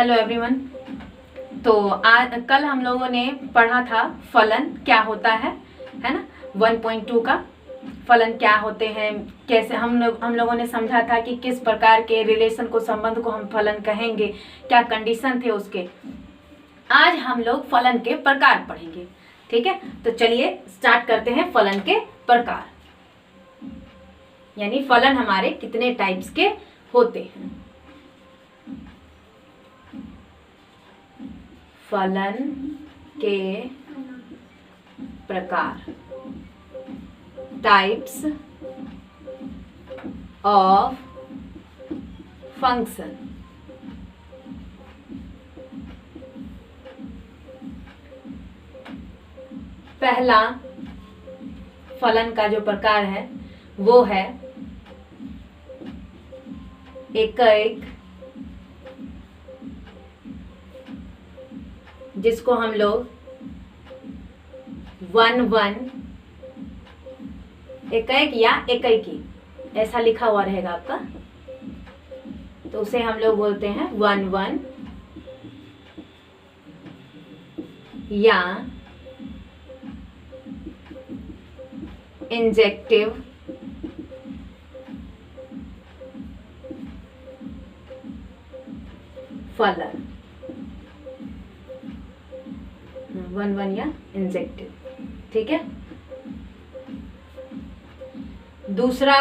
Hello everyone. तो आज कल हम लोगों ने पढ़ा था फलन क्या होता है ना। 1.2 का फलन क्या होते हैं, कैसे हम लोगों ने समझा था कि किस प्रकार के रिलेशन को, संबंध को हम फलन कहेंगे, क्या कंडीशन थे उसके। आज हम लोग फलन के प्रकार पढ़ेंगे। ठीक है, तो चलिए स्टार्ट करते हैं फलन के प्रकार, यानी फलन हमारे कितने टाइप्स के होते हैं। फलन के प्रकार, टाइप्स ऑफ फंक्शन। पहला फलन का जो प्रकार है वो है एकैक, जिसको हम लोग 1 एकैक या एकैकी ऐसा लिखा हुआ रहेगा आपका, तो उसे हम लोग बोलते हैं 1 या इंजेक्टिव फलन। 1 या इंजेक्टिव। ठीक है, दूसरा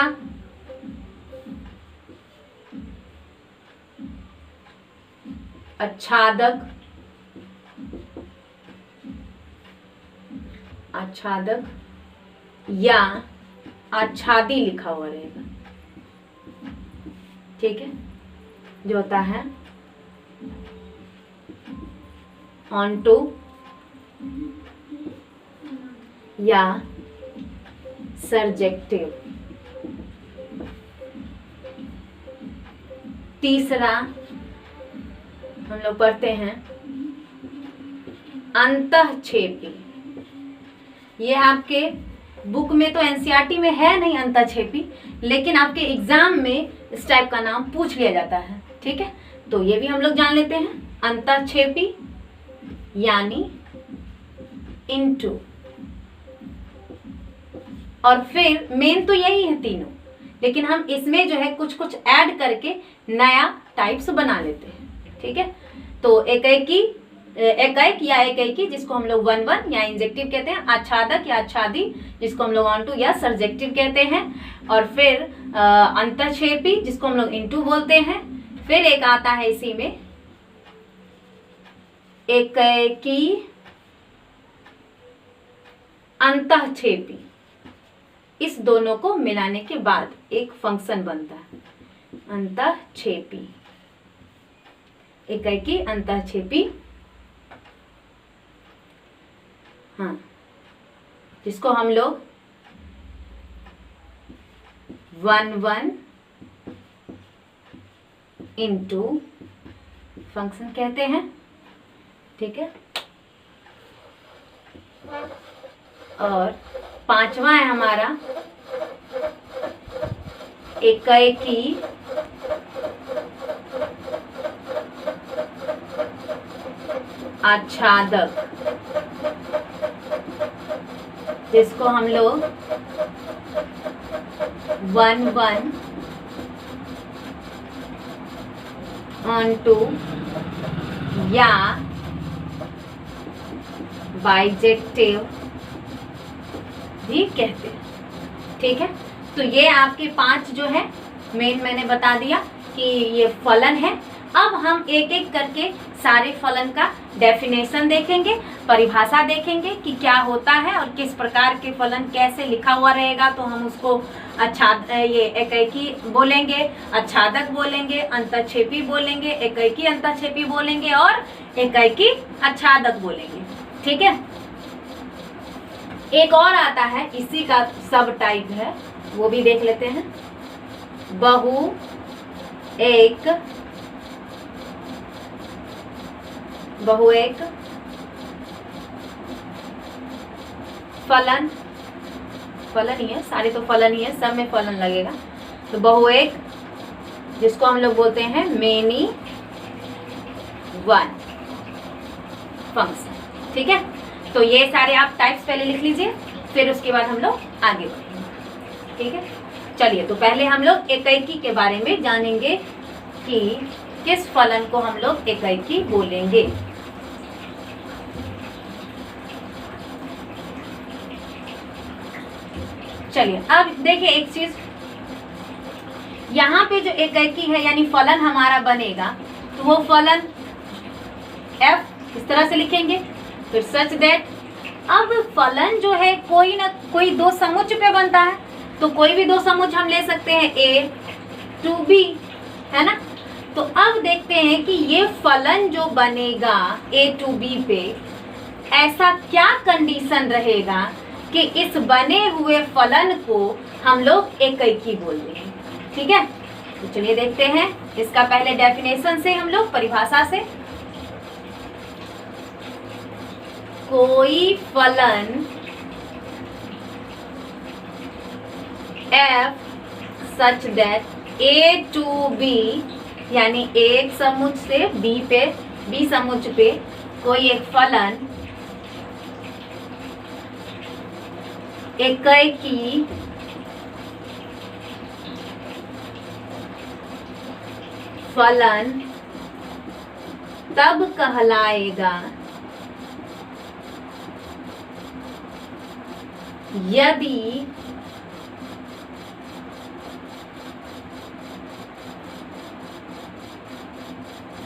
आच्छादक, या आच्छादी लिखा हुआ रहेगा। ठीक है, जो होता है ऑनटू या सर्जेक्टिव। तीसरा हम लोग पढ़ते हैं अंतःक्षेपी। ये आपके बुक में तो एनसीईआरटी में है नहीं अंतःक्षेपी, लेकिन आपके एग्जाम में इस टाइप का नाम पूछ लिया जाता है। ठीक है, तो ये भी हम लोग जान लेते हैं। अंतःक्षेपी यानी इनटू, और फिर मेन तो यही है तीनों, लेकिन हम इसमें जो है कुछ कुछ ऐड करके नया टाइप्स बना लेते हैं। ठीक है, तो एकैकी, एकैक या एकैकी जिसको हम लोग 1 या इंजेक्टिव कहते हैं, आच्छादक या आच्छादी जिसको हम लोग ऑनटू या सर्जेक्टिव कहते हैं, और फिर अंतःक्षेपी जिसको हम लोग इनटू बोलते हैं। फिर एक आता है इसी में एकैकी अंतःक्षेपी। इस दोनों को मिलाने के बाद एक फंक्शन बनता है अंतःक्षेपी, एकैकी अंतःक्षेपी। हाँ, जिसको हम लोग 1 इंटू फंक्शन कहते हैं। ठीक है, और पांचवा है हमारा एकैकी आच्छादक, जिसको हम लोग 1 ऑनटू या बाइजेक्टिव भी कहते हैं। ठीक है, तो ये आपके 5 जो है मेन मैंने बता दिया कि ये फलन है। अब हम एक एक करके सारे फलन का डेफिनेशन देखेंगे, परिभाषा देखेंगे कि क्या होता है और किस प्रकार के फलन कैसे लिखा हुआ रहेगा। तो हम उसको ये एकैकी बोलेंगे, आच्छादक बोलेंगे, अंतःक्षेपी बोलेंगे, एकैकी अंतःक्षेपी बोलेंगे और एकैकी आच्छादक बोलेंगे। ठीक है, एक और आता है इसी का सब टाइप है, वो भी देख लेते हैं। बहु एक फलन, फलन ही है, सारे तो फलन ही है, सब में फलन लगेगा। तो बहुएक जिसको हम लोग बोलते हैं मेनी वन फंक्शन। ठीक है, तो ये सारे आप टाइप्स पहले लिख लीजिए, फिर उसके बाद हम लोग आगे बढ़ेंगे। ठीक है, चलिए तो पहले हम लोग एकैकी के बारे में जानेंगे कि किस फलन को हम लोग एकैकी बोलेंगे। चलिए अब देखिए एक चीज, यहाँ पे जो एकैकी है यानी फलन हमारा बनेगा, तो वो फलन f इस तरह से लिखेंगे, फिर सच दैट। अब फलन जो है कोई ना कोई दो समुच्चय पे बनता है, तो कोई भी दो समुच्चय हम ले सकते हैं a to b, है ना। तो अब देखते हैं कि ये फलन जो बनेगा a to b पे, ऐसा क्या कंडीशन रहेगा कि इस बने हुए फलन को हम लोग एकैकी बोल देंगे। ठीक है, तो चलिए देखते हैं इसका पहले डेफिनेशन से, हम लोग परिभाषा से। कोई फलन f such that a to b, यानी एक समुच्चय से b समुच्चय पे कोई एक फलन एकैकी फलन तब कहलाएगा यदि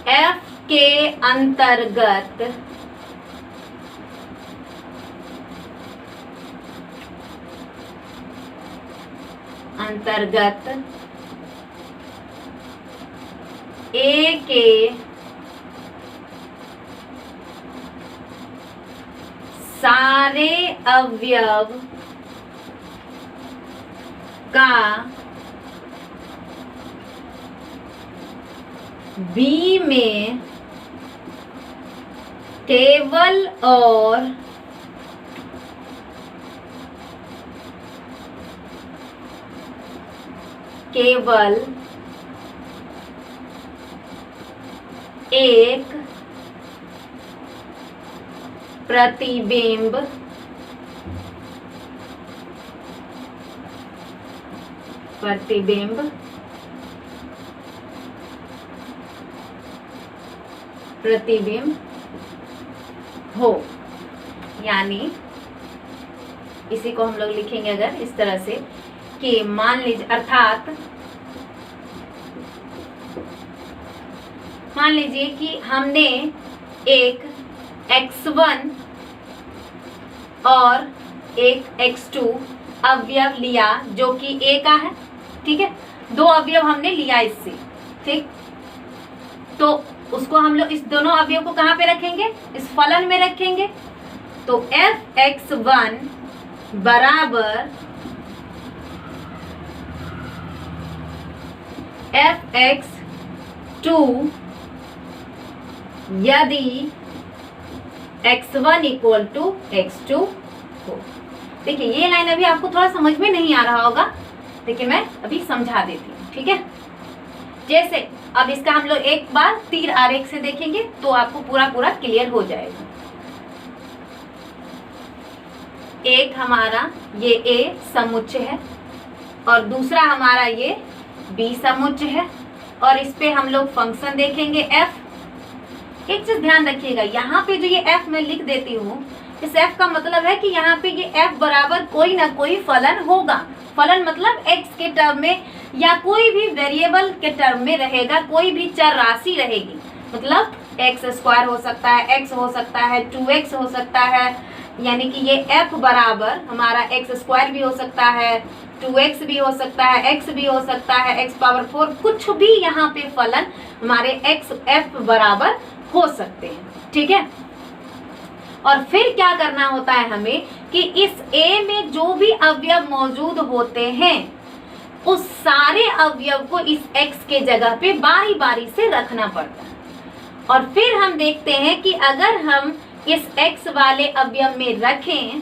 f के अंतर्गत a के सारे अवयव का b में केवल और केवल एक प्रतिबिंब हो। यानी इसी को हम लोग लिखेंगे अगर इस तरह से कि मान लीजिए, अर्थात मान लीजिए कि हमने एक x1 और एक x2 अवयव लिया जो कि a का है। ठीक है, दो अवयव हमने लिया इससे। ठीक, तो उसको हम लोग इस दोनों अवयव को कहाँ पे रखेंगे, इस फलन में रखेंगे। तो fx1 बराबर fx2 यदि x1 इक्वल टू x2 हो। देखिए ये लाइन अभी आपको थोड़ा समझ में नहीं आ रहा होगा, लेकिन मैं अभी समझा देती हूँ। ठीक है, जैसे अब इसका हम लोग एक बार तीर आरेख से देखेंगे तो आपको पूरा क्लियर हो जाएगा। एक हमारा ये a समुच्चय है और दूसरा हमारा ये b समुच्चय है, और इस पे हम लोग फंक्शन देखेंगे f। एक चीज ध्यान रखिएगा, यहाँ पे जो ये f मैं लिख देती हूँ, इस f का मतलब है कि यहाँ पे ये f बराबर कोई ना कोई फलन होगा। फलन मतलब x के टर्म में या कोई भी वेरिएबल के टर्म में रहेगा, कोई भी चर राशि रहेगी। मतलब x स्क्वायर हो सकता है, x हो सकता है, 2x हो सकता है, यानी कि ये f बराबर हमारा x स्क्वायर भी हो सकता है, 2x भी हो सकता है, x भी हो सकता है, x पावर 4, कुछ भी यहाँ पे फलन हमारे f बराबर हो सकते हैं। ठीक है, और फिर क्या करना होता है हमें कि इस a में जो भी अवयव मौजूद होते हैं उस सारे अवयव को इस x के जगह पे बारी बारी से रखना पड़ता है। और फिर हम देखते हैं कि अगर हम इस x वाले अवयव में रखें,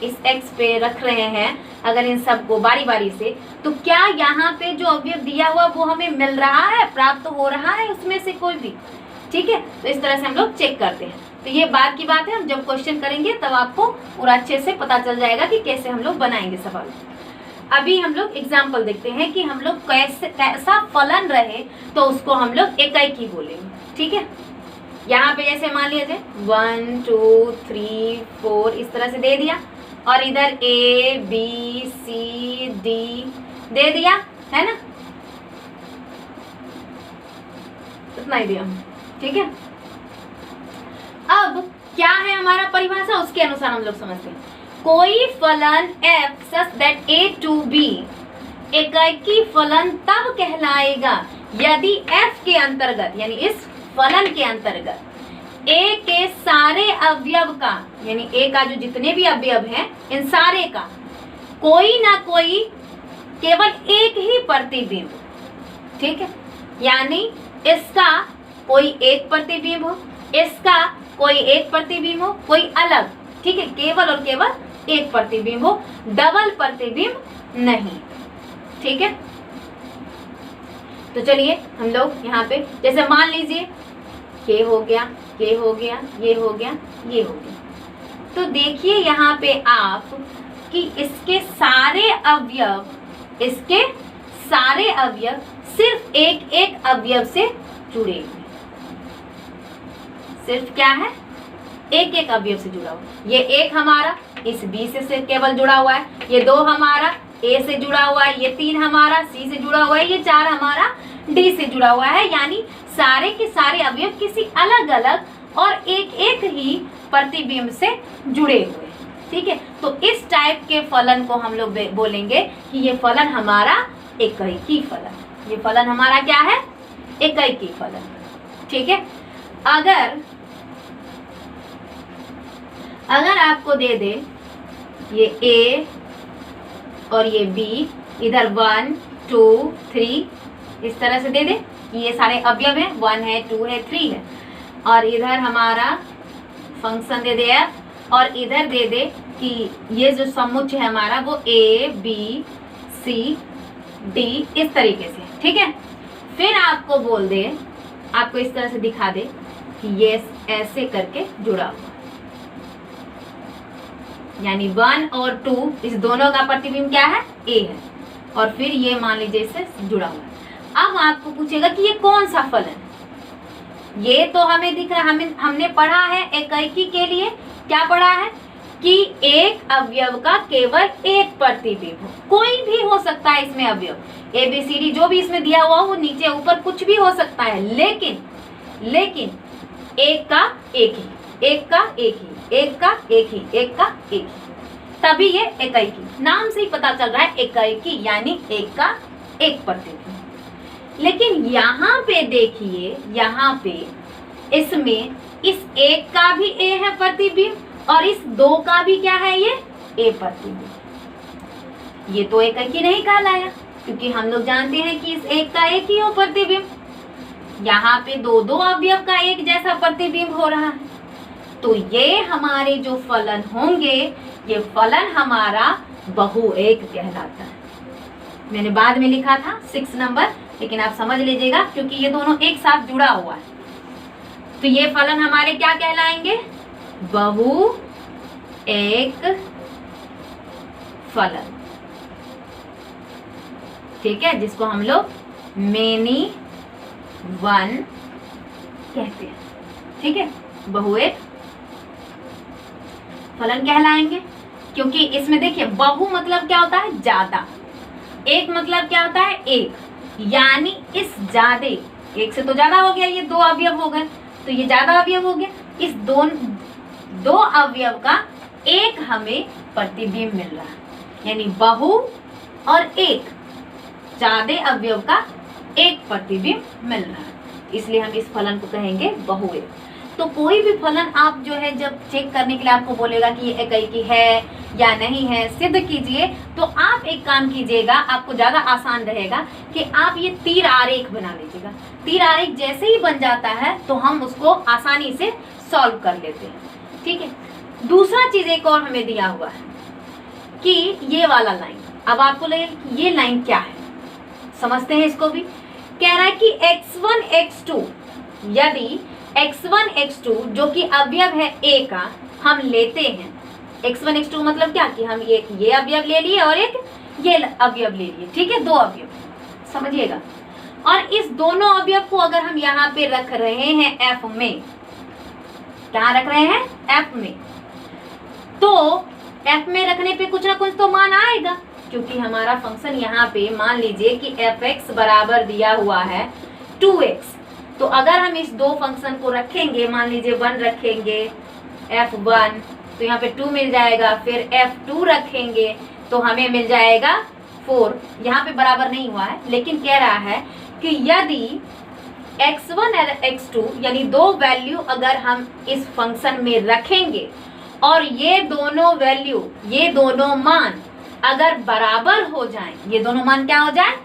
इस x पे रख रहे हैं अगर इन सबको बारी बारी से, तो क्या यहाँ पे जो अवयव दिया हुआ वो हमें मिल रहा है, प्राप्त हो रहा है उसमें से कोई भी। ठीक है, तो इस तरह से हम लोग चेक करते हैं। तो ये बाद की बात है, हम जब क्वेश्चन करेंगे तब आपको पूरा अच्छे से पता चल जाएगा कि कैसे हम लोग बनाएंगे सवाल। अभी हम लोग एग्जाम्पल देखते हैं कि हम लोग कैसा फलन रहे तो उसको हम लोग एकाकी बोलेंगे। ठीक है, यहाँ पे जैसे मान लीजिए 1 2 3 4 इस तरह से दे दिया, और इधर A B C D दे दिया है ना, इतना ही दिया। ठीक है, अब क्या है हमारा परिभाषा, उसके अनुसार हम लोग समझते हैं। कोई फलन f such that a to b एकाकी फलन तब कहलाएगा यदि f के अंतर्गत, यानी इस फलन के अंतर्गत a के सारे अवयव का, यानी a का जो जितने भी अवयव हैं इन सारे का कोई ना कोई केवल एक ही प्रतिबिंब, ठीक है, यानी इसका कोई एक प्रतिबिंब हो, इसका कोई एक प्रतिबिंब हो, कोई अलग, ठीक है, केवल और केवल एक प्रतिबिंब हो, डबल प्रतिबिंब नहीं। ठीक है, तो चलिए हम लोग यहाँ पे जैसे मान लीजिए ये हो गया, ये हो गया, ये हो गया, ये हो गया, तो देखिए यहाँ पे आप कि इसके सारे अवयव, इसके सारे अवयव सिर्फ एक एक अवयव से जुड़े हुए, सिर्फ क्या है, एक एक अवयव से जुड़ा हुआ। ये एक हमारा इस B से केवल जुड़ा हुआ है, ये 2 हमारा A से जुड़ा हुआ है, ये 3 हमारा C से जुड़ा हुआ है, ये 4 हमारा D से जुड़ा हुआ है, यानी सारे के सारे अवयव किसी अलग अलग और एक एक ही प्रतिबिंब से जुड़े हुए। ठीक है, तो इस टाइप के फलन को हम लोग बोलेंगे कि ये फलन हमारा एकाकी फलन, ये फलन हमारा क्या है, एकाकी फलन। ठीक है, अगर आपको दे दे ये A और ये B, इधर 1 2 3 इस तरह से दे दे कि ये सारे अवयव हैं, 1 है 2 है 3 है, और इधर हमारा फंक्शन दे दे F, और इधर दे दे कि ये जो समुच्चय है हमारा वो A B C D इस तरीके से। ठीक है, फिर आपको बोल दे, आपको इस तरह से दिखा दे कि ये ऐसे करके जुड़ा हुआ, यानी 1 और 2 इस दोनों का प्रतिबिंब क्या है, A है, और फिर ये मान लीजिए इससे जुड़ा हुआ है। अब आपको पूछेगा कि ये कौन सा फलन है, ये तो हमें दिख रहा, हमने पढ़ा है एकाकी के लिए क्या पढ़ा है कि एक अवयव का केवल एक प्रतिबिंब हो, कोई भी हो सकता है इसमें अवयव, ABCD जो भी इसमें दिया हुआ वो नीचे ऊपर कुछ भी हो सकता है, लेकिन एक का एक ही, एक का एक ही, एक का एक ही, एक का एक ही, तभी ये एकाकी, नाम से ही पता चल रहा है एकाकी, यानी एक का एक प्रतिबिंब। लेकिन यहाँ पे देखिए, यहाँ पे इसमें इस एक का भी A है प्रतिबिंब, और इस 2 का भी क्या है, ये A प्रतिबिंब। ये तो एकाकी नहीं कहलाया, क्योंकि हम लोग जानते हैं कि इस एक का एक ही हो प्रतिबिंब, यहाँ पे 2 अवयव का एक जैसा प्रतिबिंब हो रहा है, तो ये हमारे जो फलन होंगे, ये फलन हमारा बहुएक कहलाता है। मैंने बाद में लिखा था 6 नंबर, लेकिन आप समझ लीजिएगा क्योंकि ये दोनों एक साथ जुड़ा हुआ है, तो ये फलन हमारे क्या कहलाएंगे, बहुएक फलन। ठीक है, जिसको हम लोग मेनी वन कहते हैं। ठीक है, बहुएक फलन कहलाएंगे, क्योंकि इसमें देखिए बहु मतलब क्या होता है, ज्यादा, एक मतलब क्या होता है, एक, यानी इस ज्यादा, एक से तो ज्यादा हो गया, ये 2 अवयव हो गए, तो ये ज्यादा अवयव हो गया, इस 2 अवयव का एक हमें प्रतिबिंब मिल रहा है, यानी बहु और एक, ज्यादा अवयव का एक प्रतिबिंब मिल रहा है, इसलिए हम इस फलन को कहेंगे बहुएक। तो कोई भी फलन आप जो है जब चेक करने के लिए आपको बोलेगा कि ये एकाकी है या नहीं है, सिद्ध कीजिए, तो आप एक काम कीजिएगा, आपको ज्यादा आसान रहेगा कि आप ये तीर आरेख बना लीजिएगा। तीर आरेख जैसे ही बन जाता है तो हम उसको आसानी से सॉल्व कर लेते हैं। ठीक है, दूसरा चीज एक और हमें दिया हुआ है कि ये वाला लाइन, अब आपको लगेगा कि ये लाइन क्या है, समझते हैं इसको भी। कह रहा है कि x1 x2 यदि x1 x2 जो कि अवयव है a का हम लेते हैं। x1 x2 मतलब क्या कि हम ये अवयव ले लिए और एक ये अवयव ले लिए, ठीक है, दो अवयव, समझिएगा। और इस दोनों अवयव को अगर हम यहाँ पे रख रहे हैं f में, कहाँ रख रहे हैं, f में, तो f में रखने पे कुछ ना कुछ तो मान आएगा, क्योंकि हमारा फंक्शन यहाँ पे मान लीजिए कि fx बराबर दिया हुआ है 2x। तो अगर हम इस दो फंक्शन को रखेंगे, मान लीजिए 1 रखेंगे f1 तो यहाँ पे 2 मिल जाएगा, फिर f2 रखेंगे तो हमें मिल जाएगा 4। यहाँ पे बराबर नहीं हुआ है, लेकिन कह रहा है कि यदि x1 और x2 यानी दो वैल्यू अगर हम इस फंक्शन में रखेंगे और ये दोनों वैल्यू, ये दोनों मान अगर बराबर हो जाएं, ये दोनों मान क्या हो जाए,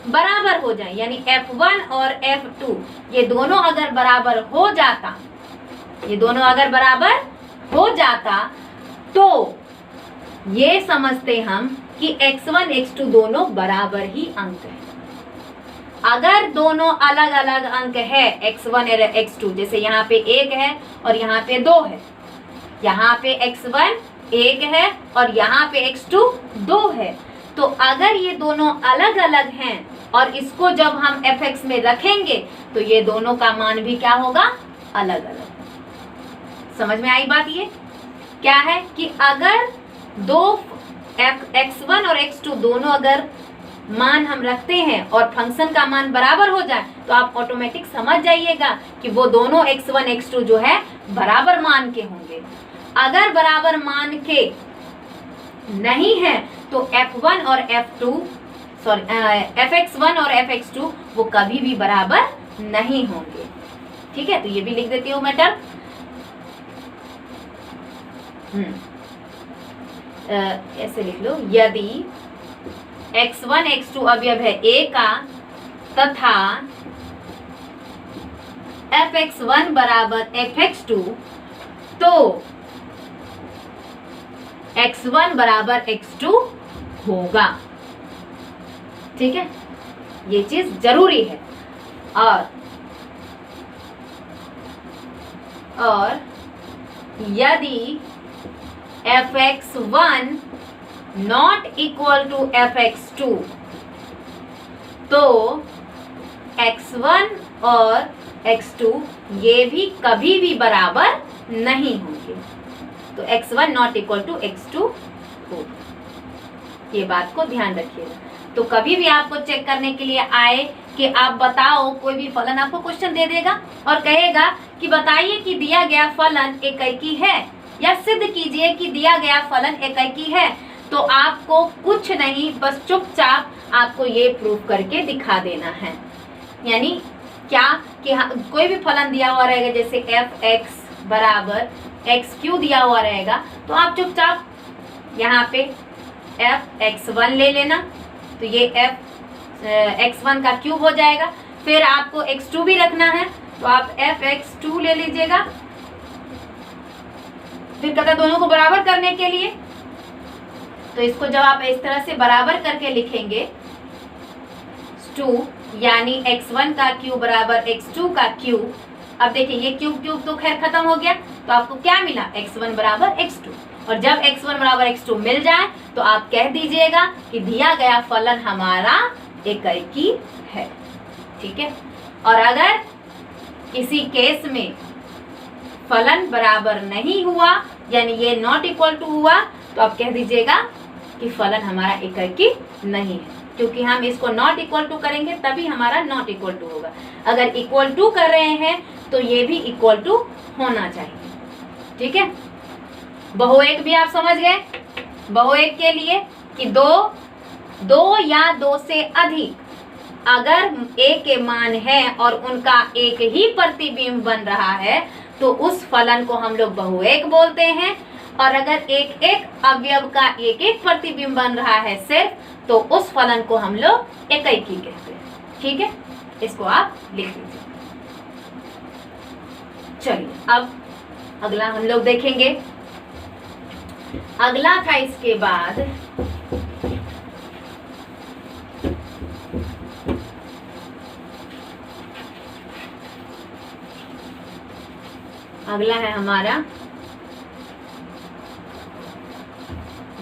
बराबर हो जाए, यानी f1 और f2 ये दोनों अगर बराबर हो जाता, ये दोनों अगर बराबर हो जाता तो ये समझते हम कि x1 x2 दोनों बराबर ही अंक है। अगर दोनों अलग अलग अंक है x1 और x2, जैसे यहाँ पे 1 है और यहाँ पे 2 है, यहाँ पे x1 1 है और यहाँ पे x2 2 है, तो अगर ये दोनों अलग अलग हैं और इसको जब हम fx में रखेंगे तो ये दोनों का मान भी क्या होगा, अलग अलग। समझ में आई बात? ये क्या है कि अगर दो x1 और x2 दोनों अगर मान हम रखते हैं और फंक्शन का मान बराबर हो जाए तो आप ऑटोमेटिक समझ जाइएगा कि वो दोनों x1 x2 जो है बराबर मान के होंगे। अगर बराबर मान के नहीं है तो f1 और f2 सॉरी fx1 और fx2 वो कभी भी बराबर नहीं होंगे। ठीक है, तो ये भी लिख देती हूँ मैं टर्म। ऐसे लिख लो, यदि x1 x2 अवयव है a का तथा fx1 बराबर fx2 तो x1 बराबर x2 होगा। ठीक है, ये चीज जरूरी है। और यदि fx1 not equal to fx2 तो x1 और x2 ये भी कभी भी बराबर नहीं होंगे। तो x1 not equal to x2 होगा, ये बात को ध्यान रखिएगा। तो कभी भी आपको चेक करने के लिए आए कि आप बताओ, कोई भी फलन आपको क्वेश्चन दे देगा और कहेगा कि बताइए कि दिया गया फलन एकाकी है या सिद्ध कीजिए कि दिया गया फलन एकाकी है, तो आपको कुछ नहीं, बस चुपचाप आपको ये प्रूफ करके दिखा देना है। यानी क्या कि कोई भी फलन दिया हुआ रहेगा, जैसे fx बराबर x3 दिया हुआ रहेगा, तो आप चुपचाप यहाँ पे fx1 ले लेना, तो ये x1 का क्यूब हो जाएगा। फिर आपको x2 भी रखना है तो आप fx2 ले लीजिएगा। फिर कहता दोनों को बराबर करने के लिए, तो इसको जब आप इस तरह से बराबर करके लिखेंगे 2 यानी x1 का क्यूब बराबर x2 का क्यूब। अब देखिए ये क्यूब क्यूब तो खैर खत्म हो गया, तो आपको क्या मिला, x1 बराबर x2। और जब x1 बराबर x2 मिल जाए तो आप कह दीजिएगा कि दिया गया फलन हमारा एकाकी है। ठीक है, और अगर किसी केस में फलन बराबर नहीं हुआ यानी ये नॉट इक्वल टू हुआ, तो आप कह दीजिएगा कि फलन हमारा एकाकी नहीं है, क्योंकि हम इसको नॉट इक्वल टू करेंगे तभी हमारा नॉट इक्वल टू होगा। अगर इक्वल टू कर रहे हैं तो ये भी इक्वल टू होना चाहिए। ठीक है, बहुएक भी आप समझ गए। बहुएक के लिए कि दो या दो से अधिक अगर a के मान है और उनका एक ही प्रतिबिंब बन रहा है तो उस फलन को हम लोग बहुएक बोलते हैं। और अगर एक एक अवयव का एक एक प्रतिबिंब बन रहा है सिर्फ, तो उस फलन को हम लोग एकाकी कहते हैं। ठीक है, इसको आप लिख लीजिए। चलिए अब अगला हम लोग देखेंगे। अगला था इसके बाद अगला है हमारा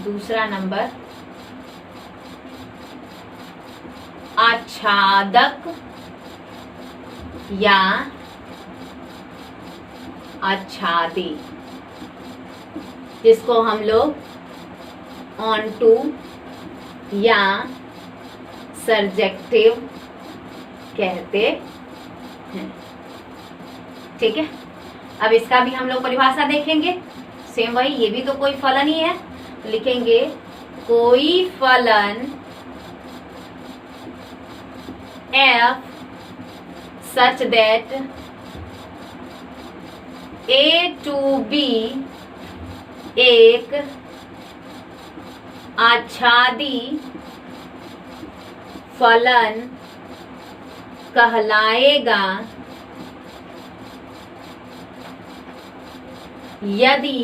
दूसरा नंबर, आच्छादक या आच्छादी, जिसको हम लोग ऑनटू या सर्जेक्टिव कहते हैं। ठीक है, अब इसका भी हम लोग परिभाषा देखेंगे। सेम वही, ये भी तो कोई फलन ही है, तो लिखेंगे कोई फलन f such that a to b एक आच्छादी फलन कहलाएगा यदि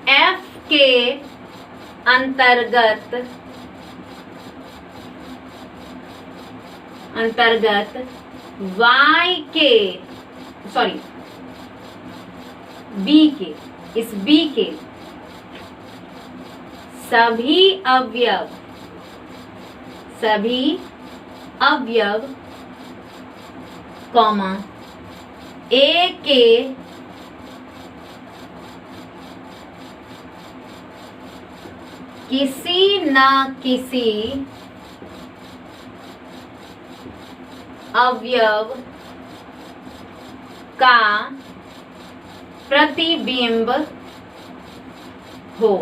f के अंतर्गत y के b के, इस b के सभी अवयव कॉमा a के किसी न किसी अवयव का प्रतिबिंब हो।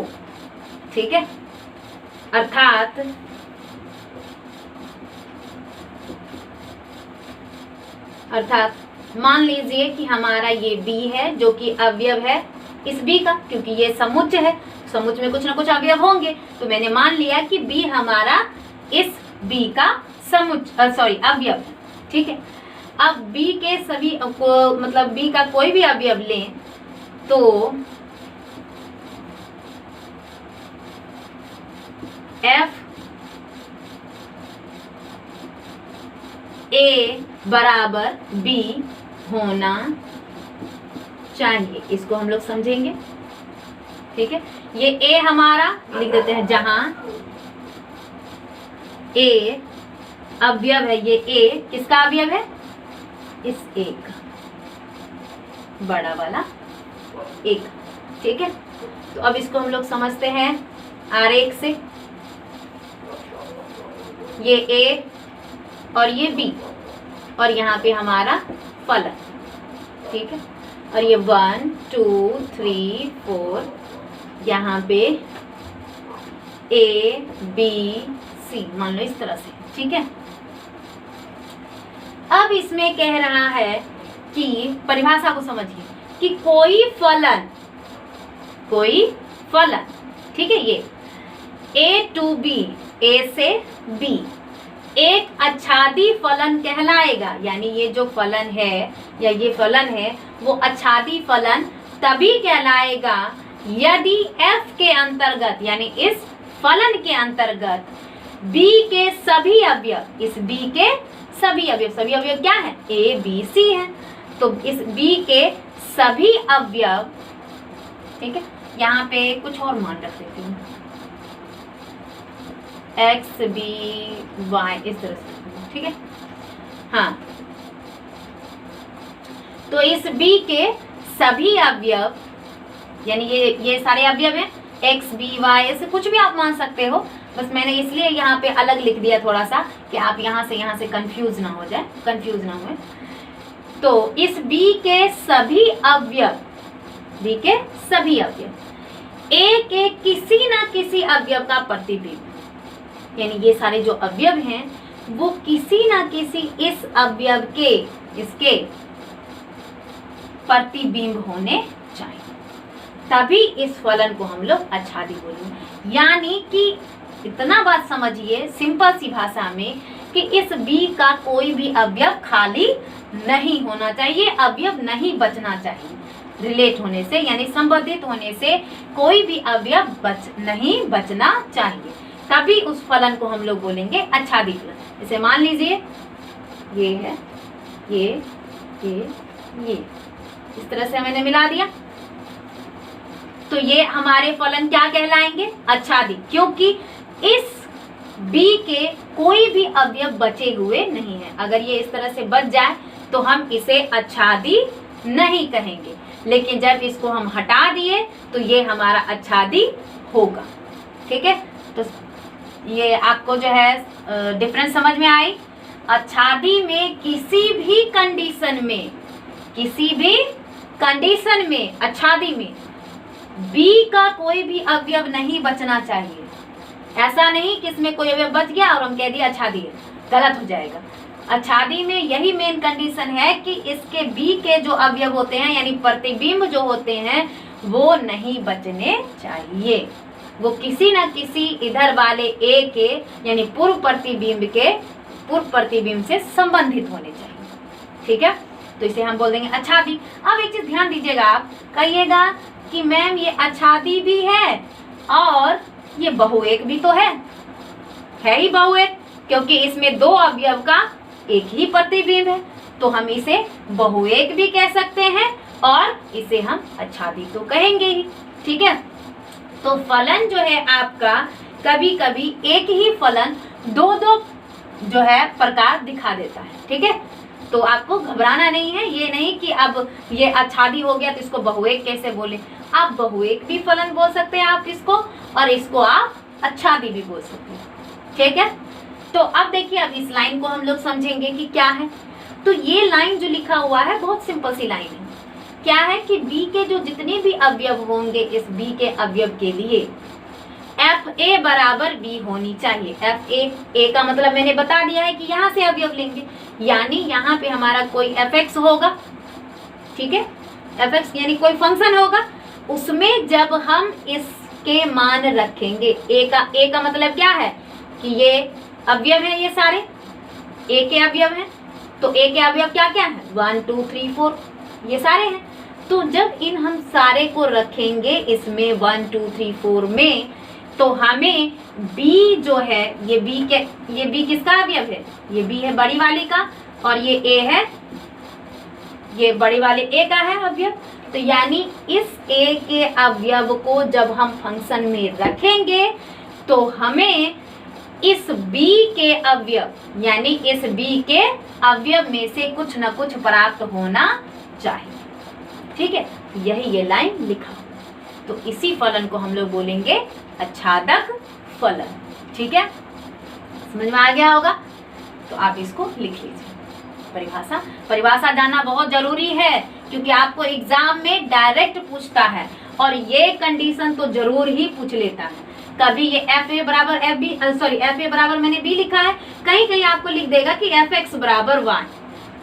ठीक है, अर्थात मान लीजिए कि हमारा ये b है जो कि अवयव है इस b का, क्योंकि ये समुच्चय है, समुच्चय में कुछ ना कुछ अवयव होंगे, तो मैंने मान लिया कि b हमारा इस b का अवयव है। ठीक है, अब b के सभी को मतलब b का कोई भी अवयव लें तो f a बराबर b होना चाहिए, इसको हम लोग समझेंगे। ठीक है, ये a हमारा लिख देते हैं, जहां a अवयव है, ये a किसका अवयव है, इस a का, बड़ा वाला एक। ठीक है, तो अब इसको हम लोग समझते हैं आरेख से। ये a और ये b और यहाँ पे हमारा फलन। ठीक है, और ये 1 2 3 4 यहाँ पे a b c मान लो इस तरह से। ठीक है, अब इसमें कह रहा है कि परिभाषा को समझिए कि कोई फलन, ठीक है, ये a to b, a से b एक आच्छादी फलन कहलाएगा, यानी ये जो फलन है या ये फलन है वो आच्छादी फलन तभी कहलाएगा यदि f के अंतर्गत, यानी इस फलन के अंतर्गत b के सभी अवयव, इस b के सभी अवयव क्या है, a b c है, तो इस b के सभी अवयव। ठीक है, यहाँ पे कुछ और मान रख देती हूँ, x b y इस तरह से। ठीक है, हाँ, तो इस b के सभी अवयव, यानी ये सारे अवयव हैं, x b y, ऐसे कुछ भी आप मान सकते हो, बस मैंने इसलिए यहाँ पे अलग लिख दिया थोड़ा सा कि आप यहाँ से कंफ्यूज ना हो। तो इस b के सभी अवयव, एक एक किसी ना किसी अवयव का प्रतिबिंब, यानी ये सारे जो अवयव हैं वो किसी ना किसी इस अवयव के, इसके प्रतिबिंब होने चाहिए, तभी इस फलन को हम लोग आच्छादी बोलेंगे। यानी कि इतना बात समझिए सिंपल सी भाषा में कि इस b का कोई भी अवयव खाली नहीं होना चाहिए, अवयव नहीं बचना चाहिए, रिलेट होने से यानी संबंधित होने से कोई भी अवयव नहीं बचना चाहिए। तभी उस फलन को हम लोग बोलेंगे आच्छादी फलन। जैसे मान लीजिए ये है, ये इस तरह से मैंने मिला दिया, तो ये हमारे फलन क्या कहलाएंगे? आच्छादी, क्योंकि इस B के कोई भी अवयव बचे हुए नहीं है। अगर ये इस तरह से बच जाए तो हम इसे आच्छादी नहीं कहेंगे, लेकिन जब इसको हम हटा दिए तो ये हमारा आच्छादी होगा। ठीक है, तो ये आपको जो है डिफरेंस समझ में आई। आच्छादी में किसी भी कंडीशन में आच्छादी में B का कोई भी अवयव नहीं बचना चाहिए। ऐसा नहीं कि इसमें कोई अवयव बच गया और हम कह दिया आच्छादी है, गलत हो जाएगा। आच्छादी में यही मेन कंडीशन है कि इसके B के जो अवयव होते हैं यानी प्रतिबिंब जो होते हैं वो नहीं बचने चाहिए, वो किसी न किसी इधर वाले A के यानी पूर्व प्रतिबिंब से संबंधित होने चाहिए। ठीक है, तो इसे हम बोल देंगे आच्छादी। अब एक चीज ध्यान दीजिएगा, आप कहिएगा कि मैम ये आच्छादी भी है और ये बहुएक भी तो है ही बहुएक, क्योंकि इसमें दो अवयव का एक ही प्रतिबिंब है, तो हम इसे बहुएक भी कह सकते हैं और इसे हम आच्छादी तो कहेंगे ही। ठीक है, तो फलन जो है आपका कभी कभी एक ही फलन दो जो है प्रकार दिखा देता है। ठीक है, तो आपको घबराना नहीं है, ये नहीं कि अब ये आच्छादी हो गया तो इसको बहुएक कैसे बोले। आप बहुएक भी फलन बोल सकते हैं आप इसको, और इसको आप आच्छादी भी बोल सकते हैं। ठीक है, तो अब देखिए, अब इस लाइन को हम लोग समझेंगे कि क्या है। तो ये लाइन जो लिखा हुआ है बहुत सिंपल सी लाइन है। क्या है कि B के जो जितने भी अवयव होंगे इस B के अवयव के लिए FA बराबर B होनी चाहिए। FA का मतलब मैंने बता दिया है कि यहाँ से अवयव लेंगे, यानी यहाँ पे हमारा कोई fx होगा। ठीक है, fx यानी कोई फंक्शन होगा, उसमें जब हम इसके मान रखेंगे A का मतलब क्या है कि ये अवयव है, ये सारे A के अवयव हैं, तो A के अवयव क्या क्या है 1 2 3 4 ये सारे हैं। तो जब इन हम सारे को रखेंगे इसमें 1 2 3 4 में, तो हमें B जो है ये B किसका अवयव है? ये B है बड़ी वाली का, और ये A है, ये बड़ी वाले A का है अवयव। तो यानी इस A के अवयव को जब हम फंक्शन में रखेंगे तो हमें इस B के अवयव यानी इस B के अवयव में से कुछ न कुछ प्राप्त होना चाहिए। ठीक है, यही ये लाइन लिखा, तो इसी फलन को हम लोग बोलेंगे आच्छादक फलन। ठीक है, समझ में आ गया होगा, तो आप इसको लिख लीजिए। परिभाषा जानना बहुत जरूरी है, क्योंकि आपको एग्जाम में डायरेक्ट पूछता है और ये कंडीशन तो जरूर ही पूछ लेता है। कभी ये FA बराबर FA बराबर मैंने B लिखा है, कहीं कहीं आपको लिख देगा कि FX बराबर 1,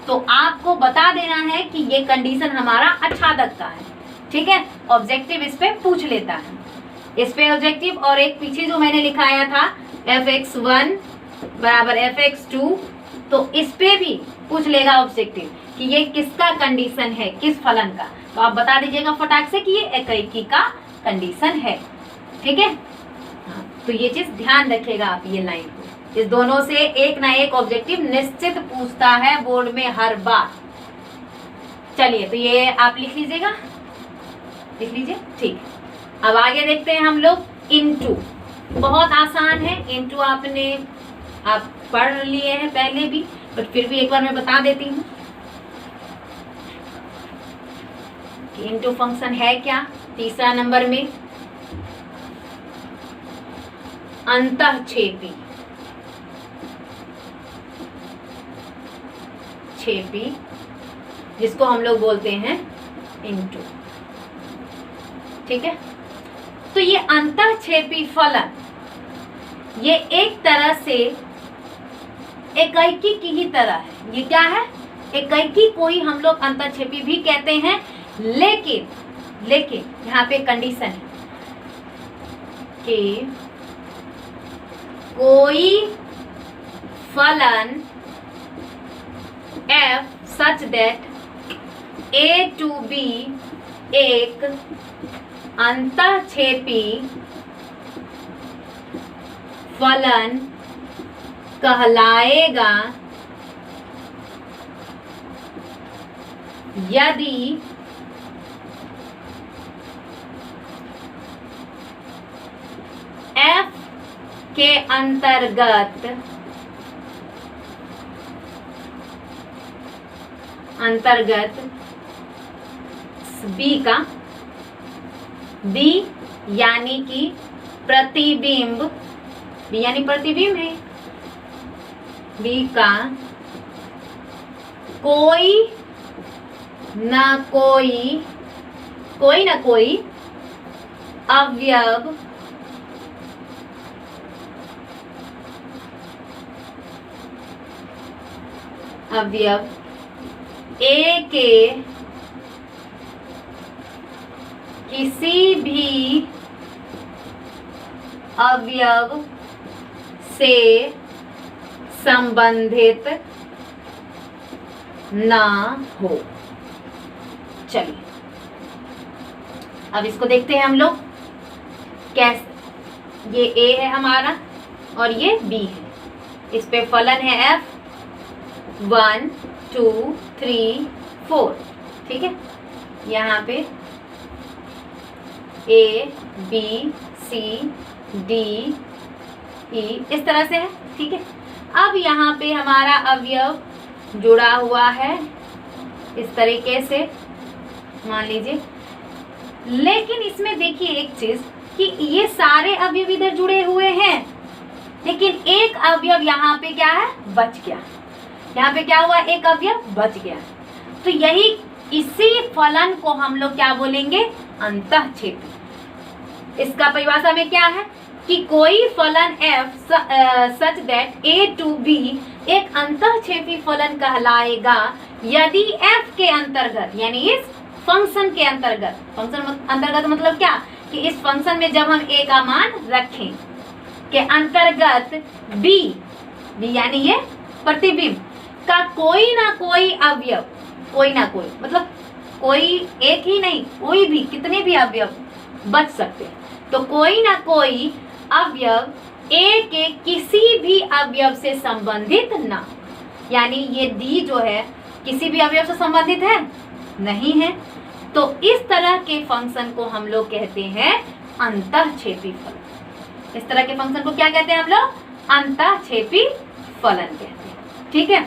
तो आपको बता देना है कि ये कंडीशन हमारा आच्छादक का है। ठीक है, ऑब्जेक्टिव इस पे पूछ लेता है, इस पे ऑब्जेक्टिव। और एक पीछे जो मैंने लिखाया था fx1 बराबर fx2, तो इस पे भी पूछ लेगा ऑब्जेक्टिव कि ये किसका कंडीशन है, किस फलन का। तो आप बता दीजिएगा फटाक से कि ये एकैकी का कंडीशन है। ठीक है, तो ये चीज ध्यान रखेगा आप, ये लाइन को, इस दोनों से एक ना एक ऑब्जेक्टिव निश्चित पूछता है बोर्ड में हर बार। चलिए, तो ये आप लिख लीजिएगा, लिख लीजिए। ठीक, अब आगे देखते हैं हम लोग इनटू। बहुत आसान है, इनटू आप पढ़ लिए हैं पहले भी, बट फिर भी एक बार मैं बता देती हूँ कि इनटू फंक्शन है क्या। तीसरा नंबर में अंतःक्षेपी जिसको हम लोग बोलते हैं इनटू। ठीक है, तो ये अंतःक्षेपी फलन ये एक तरह से एकैकी की ही तरह है। ये क्या है? एकैकी को ही हम लोग अंतःक्षेपी भी कहते हैं, लेकिन यहाँ पे कंडीशन है कि कोई फलन f such that a to b एक अंतःक्षेपी फलन कहलाएगा यदि f के अंतर्गत b का b यानी कि प्रतिबिंब, b यानी प्रतिबिंब है, b का कोई ना कोई अवयव A के किसी भी अवयव से संबंधित ना हो। चलिए अब इसको देखते हैं हम लोग कैसे। ये A है हमारा और ये B है, इस पे फलन है F 1 2 3 4, ठीक है। यहाँ पे A B C D E इस तरह से है, ठीक है। अब यहाँ पे हमारा अवयव जुड़ा हुआ है इस तरीके से, मान लीजिए। लेकिन इसमें देखिए एक चीज कि ये सारे अवयव इधर जुड़े हुए हैं, लेकिन एक अवयव यहाँ पे क्या है, बच गया। यहाँ पे क्या हुआ, एक अवयव बच गया। तो यही इसी फलन को हम लोग क्या बोलेंगे, अंतःक्षेपी। इसका परिभाषा में क्या है कि कोई फलन f such that a to b एक अंतःक्षेपी फलन कहलाएगा यदि f के अंतर्गत, यानी इस फंक्शन के अंतर्गत, फंक्शन अंतर्गत मतलब क्या कि इस फंक्शन में जब हम a का मान रखें के अंतर्गत b यानी ये प्रतिबिंब का कोई ना कोई अवयव, कोई ना कोई मतलब कोई एक ही नहीं, कोई भी कितने भी अवयव बच सकते हैं। तो कोई ना कोई अवयव A के किसी भी अवयव से संबंधित ना, यानी ये D जो है किसी भी अवयव से संबंधित है नहीं है, तो इस तरह के फंक्शन को हम लोग कहते हैं अंतःक्षेपी फलन। इस तरह के फंक्शन को क्या कहते हैं हम लोग, अंतःक्षेपी फलन कहते हैं, ठीक है,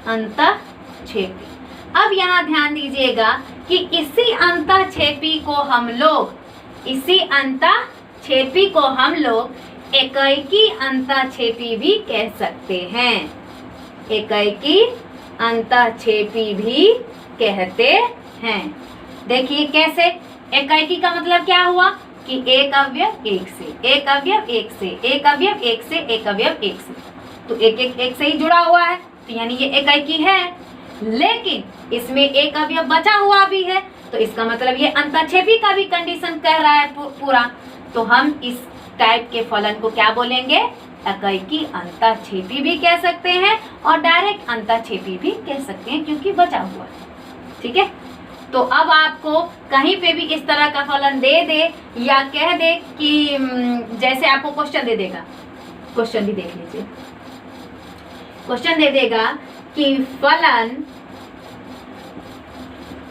अंतःक्षेपी। अब यहाँ ध्यान दीजिएगा कि इसी अंतःक्षेपी को हम लोग एकैकी अंतःक्षेपी भी कह सकते हैं, एकैकी अंतःक्षेपी भी कहते हैं। देखिए कैसे, एकैकी का मतलब क्या हुआ कि एक अवयव एक से, एक अवयव एक से, एक अवयव एक से, एक अवयव एक से, तो एक से ही जुड़ा हुआ है, तो यानी ये एकैकी है। लेकिन इसमें एक अवयव बचा हुआ भी है, तो इसका मतलब ये अंतःक्षेपी का भी कंडीशन कह रहा है पूरा। तो हम इस टाइप के फलन को क्या बोलेंगे, एकैकी अंतःक्षेपी भी कह सकते हैं और डायरेक्ट अंतःक्षेपी भी कह सकते हैं क्योंकि बचा हुआ है, ठीक है। तो अब आपको कहीं पे भी इस तरह का फलन दे दे या कह दे कि जैसे आपको क्वेश्चन दे देगा, क्वेश्चन भी देख लीजिए, क्वेश्चन दे देगा कि फलन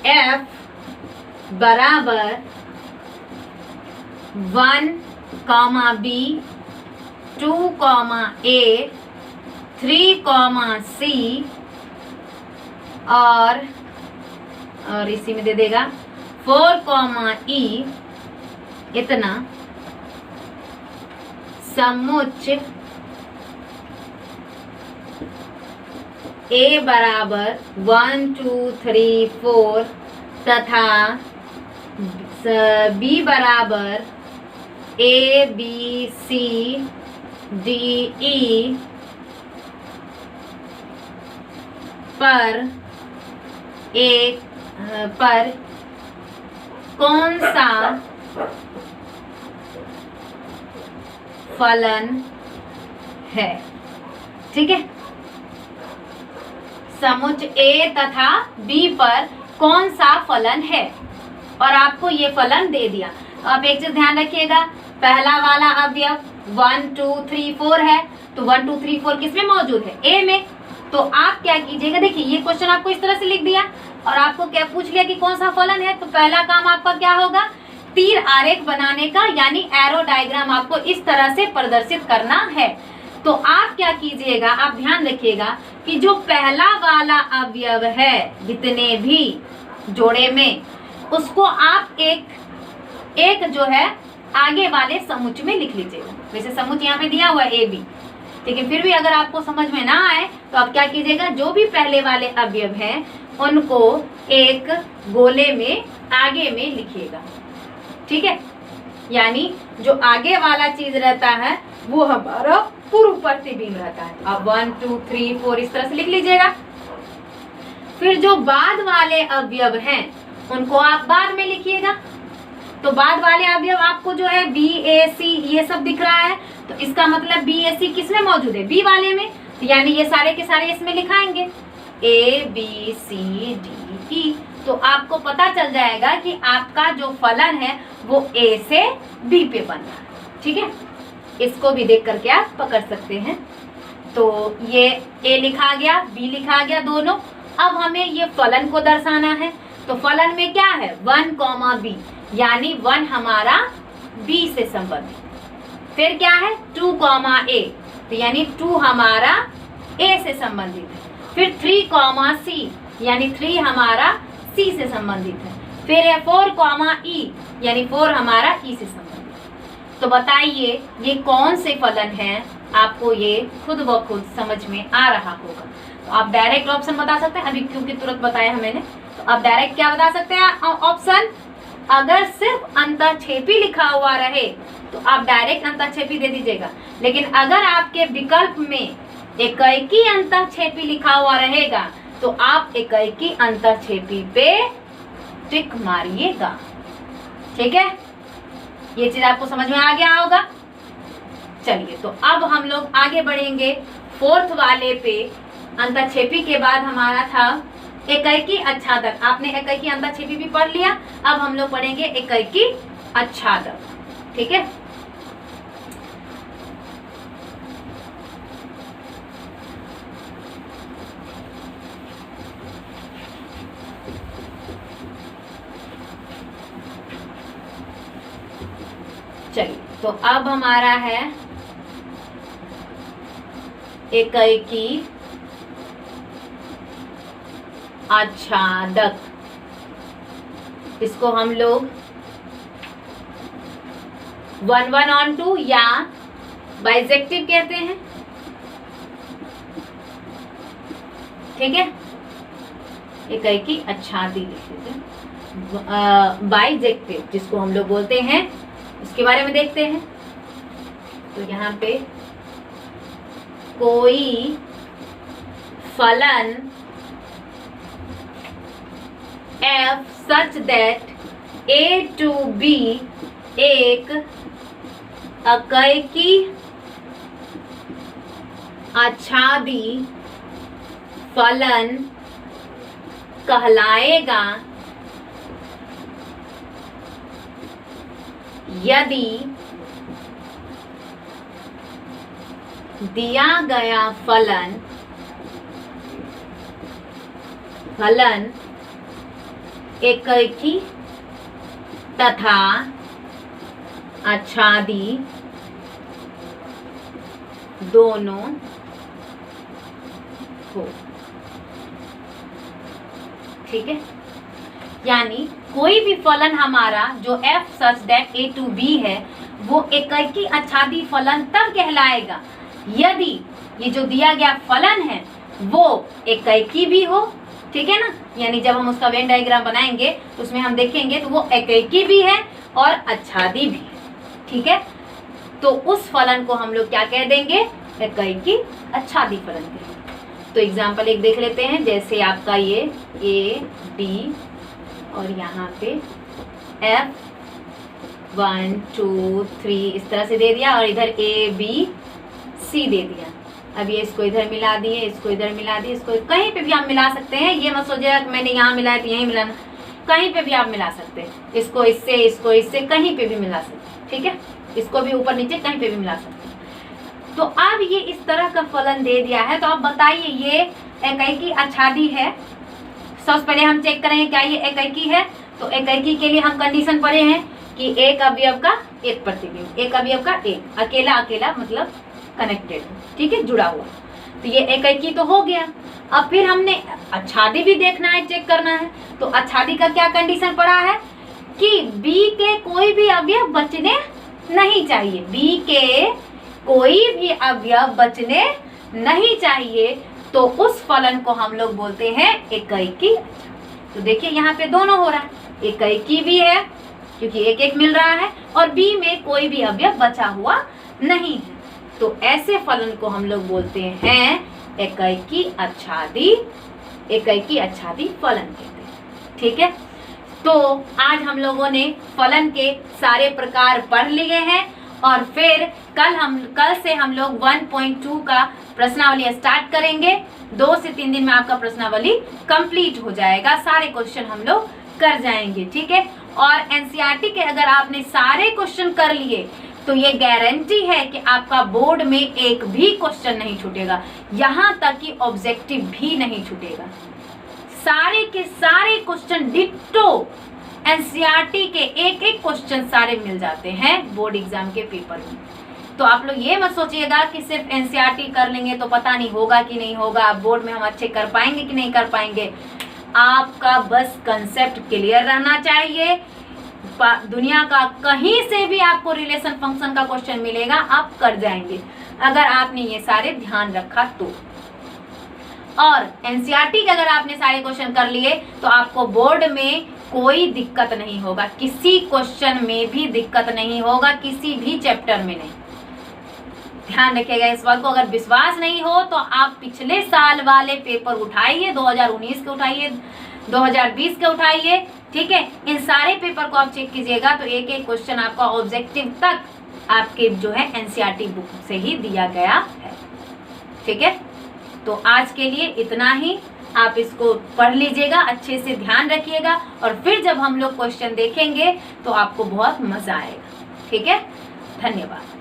f बराबर 1, b 2, a 3, c और इसी में दे देगा 4, e इतना समुच्च a बराबर 1, 2, 3, 4 तथा b बराबर a b c d e पर कौन सा फलन है, ठीक है। समुच्च A तथा B पर कौन सा फलन है और आपको ये फलन दे दिया। अब एक चीज ध्यान रखिएगा पहला वाला अवयव 1 2 3 4 है, तो 1 2 3 4 किसमें मौजूद है? ए में। तो आप क्या कीजिएगा, देखिए ये क्वेश्चन आपको इस तरह से लिख दिया और आपको क्या पूछ लिया कि कौन सा फलन है, तो पहला काम आपका क्या होगा, तीर आरेख बनाने का, यानी एरो डायग्राम आपको इस तरह से प्रदर्शित करना है। तो आप क्या कीजिएगा, आप ध्यान रखिएगा कि जो पहला वाला अवयव है जितने भी जोड़े में, उसको आप एक जो है आगे वाले समुच्चय में लिख लीजिएगा। वैसे समुच्चय यहाँ पे दिया हुआ है ए बी, लेकिन फिर भी अगर आपको समझ में ना आए तो आप क्या कीजिएगा, जो भी पहले वाले अवयव हैं उनको एक गोले में आगे में लिखिएगा। ठीक है, यानी जो आगे वाला चीज रहता है वो हमारा पूर्व प्रतिबिंब रहता है। अब 1 2 3 4 इस तरह से लिख लीजिएगा। फिर जो बाद वाले अवयव हैं उनको आप बाद में लिखिएगा। तो बाद वाले अवयव आपको जो है बी ए सी ये सब दिख रहा है, तो इसका मतलब बी ए सी किसमें मौजूद है, बी वाले में, तो यानी ये सारे के सारे इसमें लिखाएंगे A B C D E. तो आपको पता चल जाएगा कि आपका जो फलन है वो ए से बी पे बन रहा है। ठीक है, इसको भी देख करके आप पकड़ सकते हैं। तो ये ए लिखा गया, बी लिखा गया दोनों। अब हमें ये फलन को दर्शाना है, तो फलन में क्या है 1, बी, यानी 1 हमारा बी से संबंधित। फिर क्या है 2, ए, तो यानी 2 हमारा ए से संबंधित है। फिर 3, सी, यानी 3 हमारा सी से संबंधित है। फिर है 4, ई, यानी 4 हमारा ई से संबंधित। तो बताइए ये कौन से फलन हैं, आपको ये खुद ब खुद समझ में आ रहा होगा। तो आप डायरेक्ट ऑप्शन बता सकते हैं, अभी क्योंकि तुरंत बताया है मैंने, तो आप डायरेक्ट क्या बता सकते हैं ऑप्शन। अगर सिर्फ अंतःक्षेपी लिखा हुआ रहे तो आप डायरेक्ट अंतःक्षेपी दे दीजिएगा, लेकिन अगर आपके विकल्प में एकाएकी अंतःक्षेपी लिखा हुआ रहेगा तो आप एकाएकी अंतःक्षेपी पे टिक मारिएगा। ठीक है, ये चीज आपको समझ में आ गया होगा। चलिए, तो अब हम लोग आगे बढ़ेंगे 4th वाले पे। अंतःक्षेपी के बाद हमारा था एकाएकी आच्छादक। आपने एकाएकी अंतःक्षेपी भी पढ़ लिया, अब हम लोग पढ़ेंगे एकाएकी आच्छादक। ठीक है, चलिए, तो अब हमारा है एकाएकी आच्छादक। इसको हम लोग 1:1 या बाइजेक्टिव कहते हैं। ठीक है, एकाएकी आच्छादी लिख लीजिए। बाइजेक्टिव जिसको हम लोग बोलते हैं उसके बारे में देखते हैं। तो यहाँ पे कोई फलन f such that a to b एक एकाएकी आच्छादी फलन कहलाएगा यदि दिया गया फलन एकाएकी तथा आच्छादी दोनों हो। ठीक है, यानी कोई भी फलन हमारा जो f such that a to b है वो एकाएकी आच्छादी फलन तब कहलाएगा यदि ये जो दिया गया फलन है वो एकाएकी भी हो। ठीक है ना, यानी जब हम उसका वेन डायग्राम बनाएंगे तो उसमें हम देखेंगे तो वो एकाएकी भी है और आच्छादी भी है। ठीक है, तो उस फलन को हम लोग क्या कह देंगे, एकाएकी आच्छादी फलन कहेंगे। तो एग्जाम्पल एक देख लेते हैं, जैसे आपका ये ए डी और यहाँ पे F1 2 3 इस तरह से दे दिया और इधर A B C दे दिया। अब ये इसको इधर मिला दिए, इसको इधर मिला दिए, इसको कहीं पे भी आप मिला सकते हैं। ये मत सोचिएगा कि मैंने यहाँ मिलाया तो यहीं मिलाना, कहीं पे भी आप मिला सकते हैं। इसको इससे कहीं पे भी मिला सकते हैं। ठीक है, इसको भी ऊपर नीचे कहीं पे भी मिला सकते हैं। तो अब ये इस तरह का फलन दे दिया है, तो आप बताइए ये एकैकी आच्छादी है। सबसे पहले हम चेक करेंगे क्या ये एकैकी है। तो एकैकी के लिए हम कंडीशन पढ़े हैं कि एक अवयव का एक प्रतिबिंब, एक अवयव का एक, अकेला अकेला मतलब कनेक्टेड, ठीक है, जुड़ा हुआ। तो ये एकैकी तो हो गया। अब फिर हमने आच्छादी भी देखना है, चेक करना है। तो आच्छादी का क्या कंडीशन पड़ा है कि बी के कोई भी अवयव बचने नहीं चाहिए, बी के कोई भी अवयव बचने नहीं चाहिए, तो उस फलन को हम लोग बोलते हैं एकैकी आच्छादी। तो देखिए यहाँ पे दोनों हो रहा है, एकैकी भी है क्योंकि एक एक मिल रहा है, और बी में कोई भी अवयव बचा हुआ नहीं है। तो ऐसे फलन को हम लोग बोलते हैं एकैकी आच्छादी, एकैकी आच्छादी फलन कहते हैं, ठीक है। तो आज हम लोगों ने फलन के सारे प्रकार पढ़ लिए हैं, और फिर कल से हम लोग 1.2 का प्रश्नावली स्टार्ट करेंगे। 2 से 3 दिन में आपका प्रश्नावली कंप्लीट हो जाएगा, सारे क्वेश्चन हम लोग कर जाएंगे, ठीक है। और एनसीईआरटी के अगर आपने सारे क्वेश्चन कर लिए तो ये गारंटी है कि आपका बोर्ड में एक भी क्वेश्चन नहीं छूटेगा, यहाँ तक कि ऑब्जेक्टिव भी नहीं छूटेगा। सारे के सारे क्वेश्चन डिट्टो एनसीईआरटी के एक एक क्वेश्चन सारे मिल जाते हैं बोर्ड एग्जाम के पेपर में। तो आप लोग ये मत सोचिएगा कि सिर्फ एनसीईआरटी कर लेंगे तो पता नहीं होगा कि नहीं होगा, बोर्ड में हम अच्छे कर पाएंगे कि नहीं कर पाएंगे। आपका बस कंसेप्ट क्लियर रहना चाहिए। दुनिया का कहीं से भी आपको रिलेशन फंक्शन का क्वेश्चन मिलेगा, आप कर जाएंगे अगर आपने ये सारे ध्यान रखा तो। और एनसीईआरटी के अगर आपने सारे क्वेश्चन कर लिए तो आपको बोर्ड में कोई दिक्कत नहीं होगा, किसी क्वेश्चन में भी दिक्कत नहीं होगा, किसी भी चैप्टर में नहीं। ध्यान रखिएगा इस बात को। अगर विश्वास नहीं हो तो आप पिछले साल वाले पेपर उठाइए, 2019 के उठाइए, 2020 के उठाइए, ठीक है। इन सारे पेपर को आप चेक कीजिएगा तो एक एक क्वेश्चन आपका ऑब्जेक्टिव तक आपके जो है एनसीईआरटी बुक से ही दिया गया है, ठीक है। तो आज के लिए इतना ही, आप इसको पढ़ लीजिएगा, अच्छे से ध्यान रखिएगा, और फिर जब हम लोग क्वेश्चन देखेंगे तो आपको बहुत मजा आएगा, ठीक है। धन्यवाद।